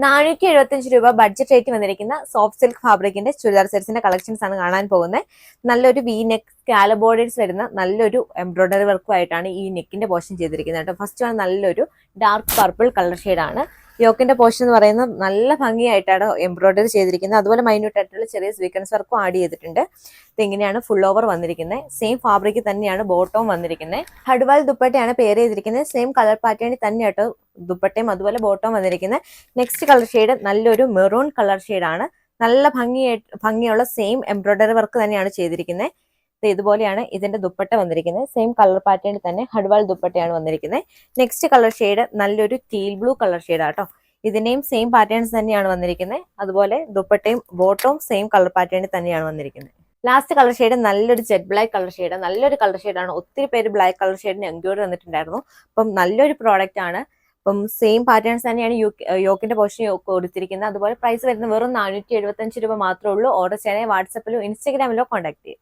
475 രൂപ budget rate വന്നിരിക്കുന്ന soft silk ഫാബ്രിക്കിന്റെ churidar സെറ്റ്സിന്റെ collections ആണ് കാണാൻ പോകുന്നത്. നല്ലൊരു വി നെക്ക് സ്കാലപ്പ് ബോർഡേഴ്സ് വരുന്ന നല്ലൊരു എംബ്രോയിഡറി വർക്കുമായിട്ടാണ് ഈ നെക്കിന്റെ പോർഷൻ ചെയ്തിരിക്കുന്നത് കേട്ടോ. ഫസ്റ്റ് ആണ് നല്ലൊരു ഡാർക്ക് പർപ്പിൾ കളർ ഷെയ്ഡാണ്. യോക്കിന്റെ പോർഷൻ എന്ന് പറയുന്നത് നല്ല ഭംഗിയായിട്ടാണ് എംബ്രോയിഡറി ചെയ്തിരിക്കുന്നത്. അതുപോലെ മൈന്യൂട്ട് ആയിട്ടുള്ള ചെറിയ സ്വീക്വൻസ് വർക്കും ആഡ് ചെയ്തിട്ടുണ്ട്. ഇതെങ്ങനെയാണ് ഫുൾ ഓവർ വന്നിരിക്കുന്നത്. സെയിം ഫാബ്രിക് തന്നെയാണ് ബോട്ടവും വന്നിരിക്കുന്നത്. ഹഡ്വാൽ ദുപ്പട്ടയാണ് പെയർ ചെയ്തിരിക്കുന്നത്. സെയിം കളർ പാറ്റേണിൽ തന്നെയാട്ടോ ദുപ്പട്ടയും അതുപോലെ ബോട്ടവും വന്നിരിക്കുന്നത്. നെക്സ്റ്റ് കളർ ഷെയ്ഡ് നല്ലൊരു മെറൂൺ കളർ ഷെയ്ഡാണ്. നല്ല ഭംഗിയുള്ള സെയിം എംബ്രോയിഡറി വർക്ക് തന്നെയാണ് ചെയ്തിരിക്കുന്നത്. ഇതുപോലെയാണ് ഇതിന്റെ ദുപ്പട്ട വന്നിരിക്കുന്നത്. സെയിം കളർ പാറ്റേണിൽ തന്നെ ഹഡ്വാൽ ദുപ്പട്ടയാണ് വന്നിരിക്കുന്നത്. നെക്സ്റ്റ് കളർ ഷെയ്ഡ് നല്ലൊരു ടീൽ ബ്ലൂ കളർ ഷെയ്ഡാട്ടോ. ഇതിന്റെയും സെയിം പാറ്റേൺസ് തന്നെയാണ് വന്നിരിക്കുന്നത്. അതുപോലെ ദുപ്പട്ടയും ബോട്ടവും സെയിം കളർ പാറ്റേണിൽ തന്നെയാണ് വന്നിരിക്കുന്നത്. ലാസ്റ്റ് കളർ ഷെയ്ഡ് നല്ലൊരു ജെറ്റ് ബ്ലാക്ക് കളർ ഷെയ്ഡ്, നല്ലൊരു കളർ ഷെയ്ഡാണ്. ഒത്തിരി പേര് ബ്ലാക്ക് കളർ ഷെയ്ഡിന് എൻക്വയറി വന്നിട്ടുണ്ടായിരുന്നു. അപ്പം നല്ലൊരു പ്രോഡക്റ്റ് ആണ്. അപ്പം സെയിം പാറ്റേൺസ് തന്നെയാണ് യോക്കിന്റെ പോർഷൻ കൊടുത്തിരിക്കുന്നത്. അതുപോലെ പ്രൈസ് വരുന്നത് വെറും 475 രൂപ മാത്രമേ ഉള്ളൂ. ഓർഡർ ചെയ്യാനായി വാട്സപ്പിലോ ഇൻസ്റ്റാഗ്രാമിലോ കോൺടാക്ട് ചെയ്യും.